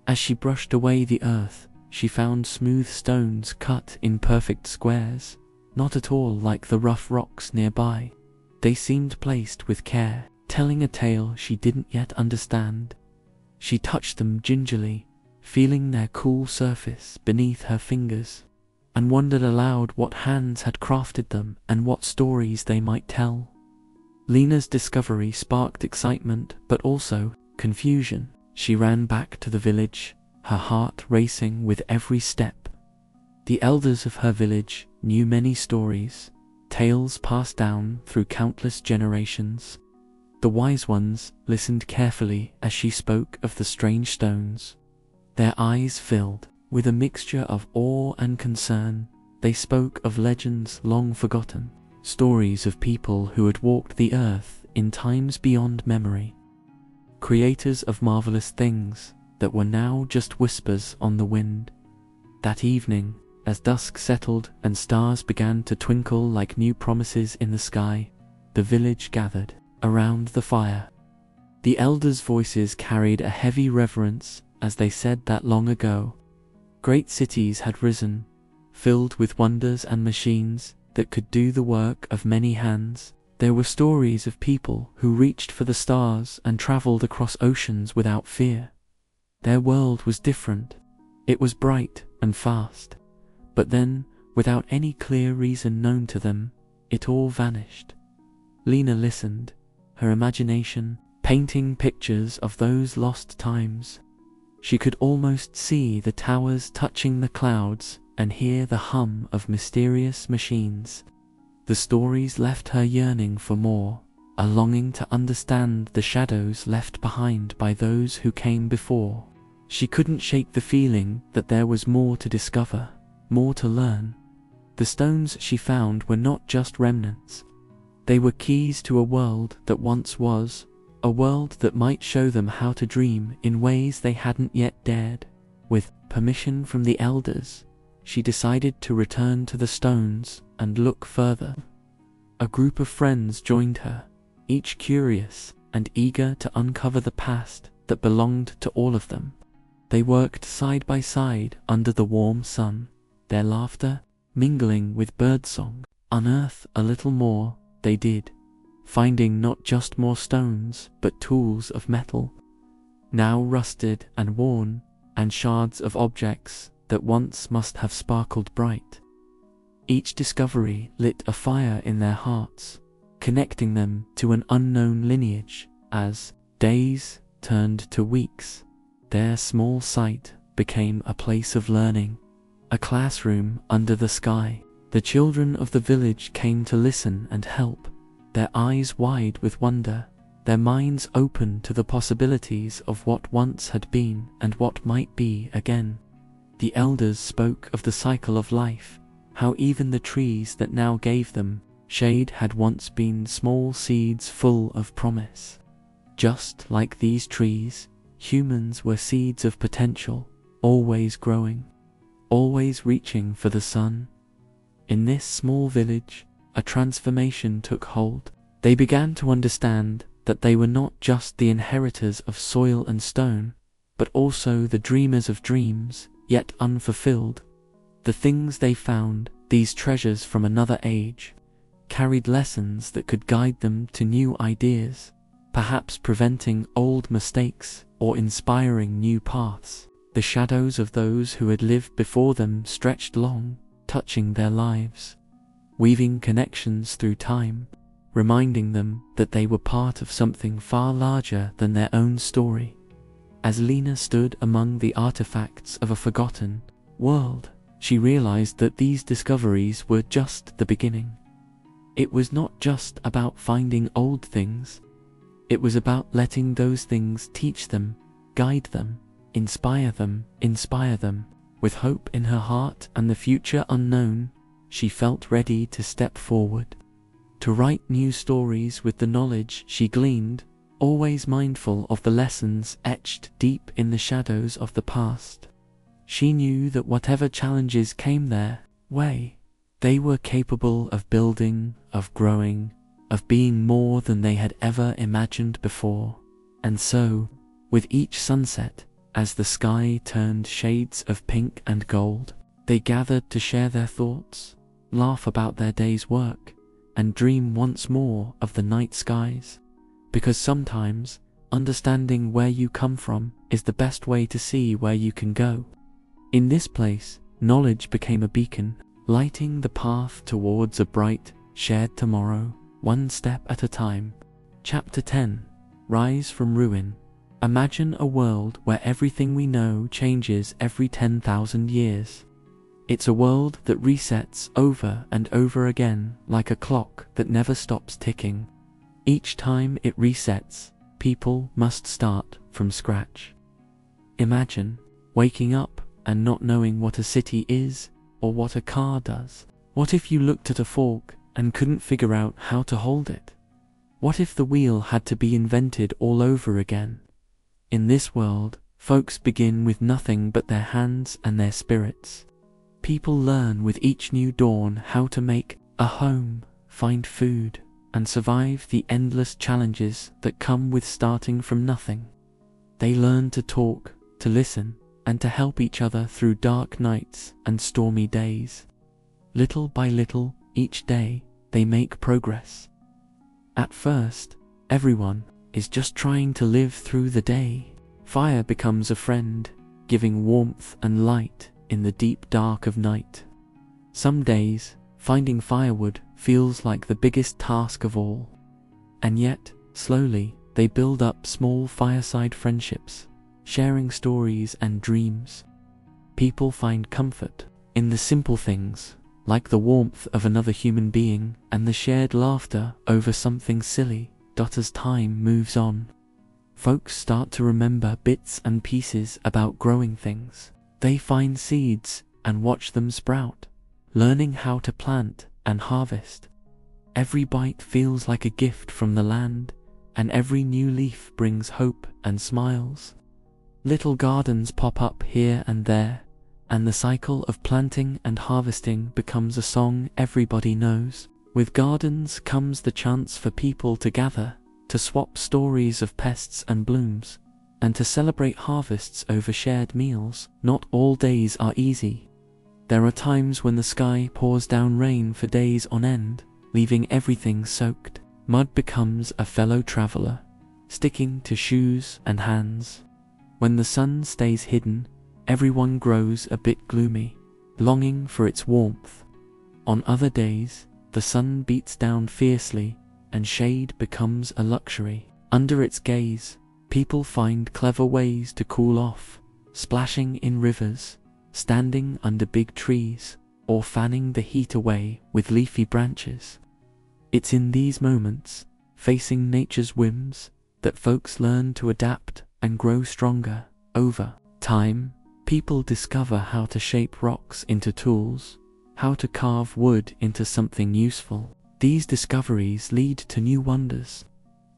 [SPEAKER 1] As she brushed away the earth, she found smooth stones cut in perfect squares, not at all like the rough rocks nearby. They seemed placed with care, telling a tale she didn't yet understand. She touched them gingerly, feeling their cool surface beneath her fingers, and wondered aloud what hands had crafted them and what stories they might tell. Lena's discovery sparked excitement but also confusion. She ran back to the village, her heart racing with every step. The elders of her village knew many stories, tales passed down through countless generations. The wise ones listened carefully as she spoke of the strange stones. Their eyes filled with a mixture of awe and concern. They spoke of legends long forgotten, stories of people who had walked the earth in times beyond memory, creators of marvelous things that were now just whispers on the wind. That evening, as dusk settled and stars began to twinkle like new promises in the sky, the village gathered around the fire. The elders' voices carried a heavy reverence as they said that long ago, great cities had risen, filled with wonders and machines that could do the work of many hands. There were stories of people who reached for the stars and traveled across oceans without fear. Their world was different. It was bright and fast. But then, without any clear reason known to them, it all vanished. Lena listened, her imagination painting pictures of those lost times. She could almost see the towers touching the clouds and hear the hum of mysterious machines. The stories left her yearning for more, a longing to understand the shadows left behind by those who came before. She couldn't shake the feeling that there was more to discover, more to learn. The stones she found were not just remnants. They were keys to a world that once was, a world that might show them how to dream in ways they hadn't yet dared. With permission from the elders, she decided to return to the stones and look further. A group of friends joined her, each curious and eager to uncover the past that belonged to all of them. They worked side by side under the warm sun, their laughter mingling with birdsong. Unearth a little more, they did, finding not just more stones, but tools of metal, now rusted and worn, and shards of objects that once must have sparkled bright. Each discovery lit a fire in their hearts, connecting them to an unknown lineage. As days turned to weeks, their small site became a place of learning, a classroom under the sky. The children of the village came to listen and help, their eyes wide with wonder, their minds open to the possibilities of what once had been and what might be again. The elders spoke of the cycle of life, how even the trees that now gave them shade had once been small seeds full of promise. Just like these trees, humans were seeds of potential, always growing, always reaching for the sun. In this small village, a transformation took hold. They began to understand that they were not just the inheritors of soil and stone, but also the dreamers of dreams, yet unfulfilled. The things they found, these treasures from another age, carried lessons that could guide them to new ideas, perhaps preventing old mistakes or inspiring new paths. The shadows of those who had lived before them stretched long, touching their lives, weaving connections through time, reminding them that they were part of something far larger than their own story. As Lena stood among the artifacts of a forgotten world, she realized that these discoveries were just the beginning. It was not just about finding old things. It was about letting those things teach them, guide them, inspire them. With hope in her heart and the future unknown, she felt ready to step forward, to write new stories with the knowledge she gleaned, always mindful of the lessons etched deep in the shadows of the past. She knew that whatever challenges came their way, they were capable of building, of growing, of being more than they had ever imagined before. And so, with each sunset, as the sky turned shades of pink and gold, they gathered to share their thoughts, laugh about their day's work, and dream once more of the night skies. Because sometimes, understanding where you come from is the best way to see where you can go. In this place, knowledge became a beacon, lighting the path towards a bright, shared tomorrow, one step at a time. Chapter 10. Rise from Ruin. Imagine a world where everything we know changes every 10,000 years. It's a world that resets over and over again, like a clock that never stops ticking. Each time it resets, people must start from scratch. Imagine waking up and not knowing what a city is or what a car does. What if you looked at a fork and couldn't figure out how to hold it? What if the wheel had to be invented all over again? In this world, folks begin with nothing but their hands and their spirits. People learn with each new dawn how to make a home, find food, and survive the endless challenges that come with starting from nothing. They learn to talk, to listen, and to help each other through dark nights and stormy days. Little by little, each day, they make progress. At first, everyone is just trying to live through the day. Fire becomes a friend, giving warmth and light in the deep dark of night. Some days, finding firewood feels like the biggest task of all. And yet, slowly, they build up small fireside friendships, sharing stories and dreams. People find comfort in the simple things, like the warmth of another human being and the shared laughter over something silly. As time moves on, folks start to remember bits and pieces about growing things. They find seeds and watch them sprout, learning how to plant and harvest. Every bite feels like a gift from the land, and every new leaf brings hope and smiles. Little gardens pop up here and there, and the cycle of planting and harvesting becomes a song everybody knows. With gardens comes the chance for people to gather, to swap stories of pests and blooms, and to celebrate harvests over shared meals. Not all days are easy. There are times when the sky pours down rain for days on end, leaving everything soaked. Mud becomes a fellow traveler, sticking to shoes and hands. When the sun stays hidden, everyone grows a bit gloomy, longing for its warmth. On other days, the sun beats down fiercely, and shade becomes a luxury. Under its gaze, people find clever ways to cool off, splashing in rivers, standing under big trees, or fanning the heat away with leafy branches. It's in these moments, facing nature's whims, that folks learn to adapt and grow stronger. Over time, people discover how to shape rocks into tools, how to carve wood into something useful. These discoveries lead to new wonders,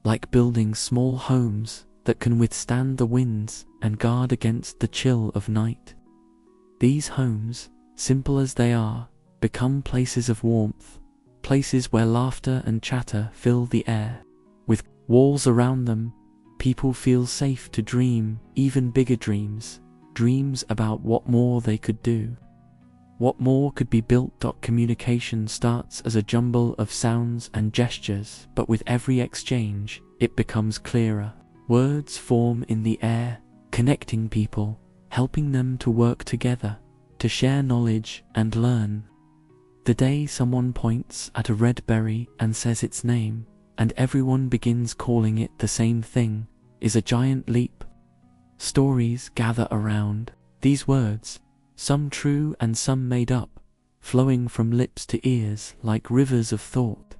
[SPEAKER 1] like building small homes that can withstand the winds and guard against the chill of night. These homes, simple as they are, become places of warmth, places where laughter and chatter fill the air. With walls around them, people feel safe to dream even bigger dreams, dreams about what more they could do. What more could be built? Communication starts as a jumble of sounds and gestures, but with every exchange, it becomes clearer. Words form in the air, connecting people, helping them to work together, to share knowledge and learn. The day someone points at a red berry and says its name, and everyone begins calling it the same thing, is a giant leap. Stories gather around these words, some true and some made up, flowing from lips to ears like rivers of thought.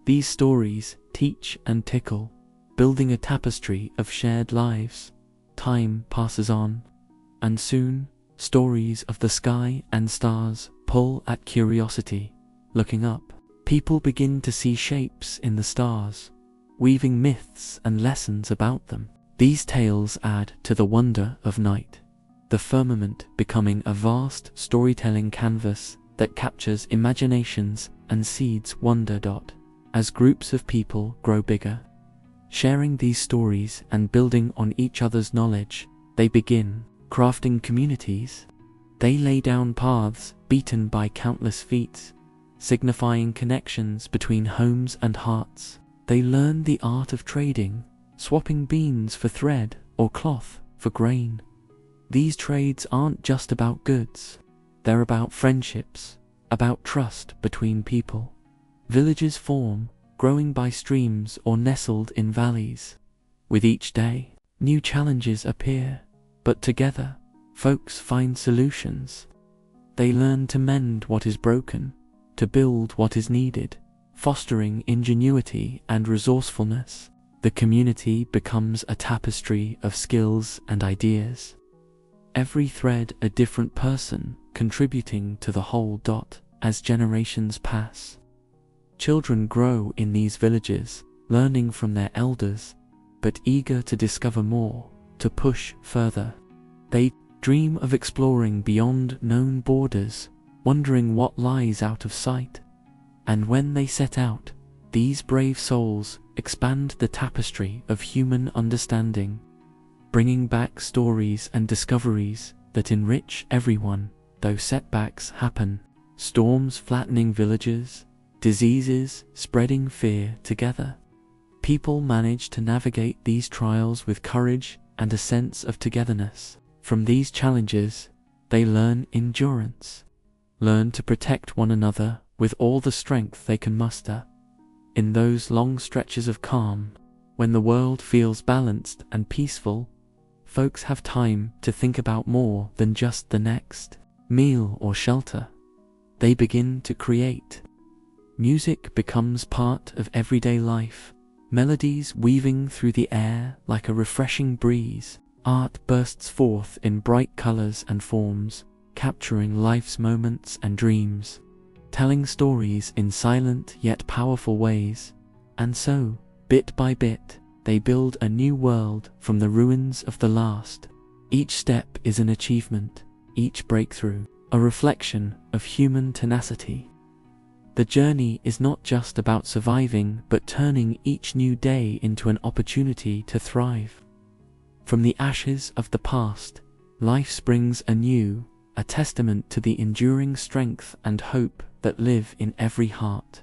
[SPEAKER 1] These stories teach and tickle, building a tapestry of shared lives. Time passes on, and soon, stories of the sky and stars pull at curiosity. Looking up, people begin to see shapes in the stars, weaving myths and lessons about them. These tales add to the wonder of night, the firmament becoming a vast storytelling canvas that captures imaginations and seeds wonder. As groups of people grow bigger, sharing these stories and building on each other's knowledge, they begin crafting communities. They lay down paths beaten by countless feet, signifying connections between homes and hearts. They learn the art of trading, swapping beans for thread or cloth for grain. These trades aren't just about goods, they're about friendships, about trust between people. Villages form, growing by streams or nestled in valleys. With each day, new challenges appear, but together, folks find solutions. They learn to mend what is broken, to build what is needed, fostering ingenuity and resourcefulness. The community becomes a tapestry of skills and ideas. Every thread a different person contributing to the whole. As generations pass, children grow in these villages, learning from their elders, but eager to discover more, to push further. They dream of exploring beyond known borders, wondering what lies out of sight. And when they set out, these brave souls expand the tapestry of human understanding, bringing back stories and discoveries that enrich everyone. Though setbacks happen, storms flattening villages, diseases spreading fear together, people manage to navigate these trials with courage and a sense of togetherness. From these challenges, they learn endurance, learn to protect one another with all the strength they can muster. In those long stretches of calm, when the world feels balanced and peaceful, folks have time to think about more than just the next meal or shelter. They begin to create. Music becomes part of everyday life, melodies weaving through the air like a refreshing breeze. Art bursts forth in bright colors and forms, capturing life's moments and dreams, telling stories in silent yet powerful ways. And so, bit by bit, they build a new world from the ruins of the last. Each step is an achievement, each breakthrough a reflection of human tenacity. The journey is not just about surviving, but turning each new day into an opportunity to thrive. From the ashes of the past, life springs anew, a testament to the enduring strength and hope that live in every heart.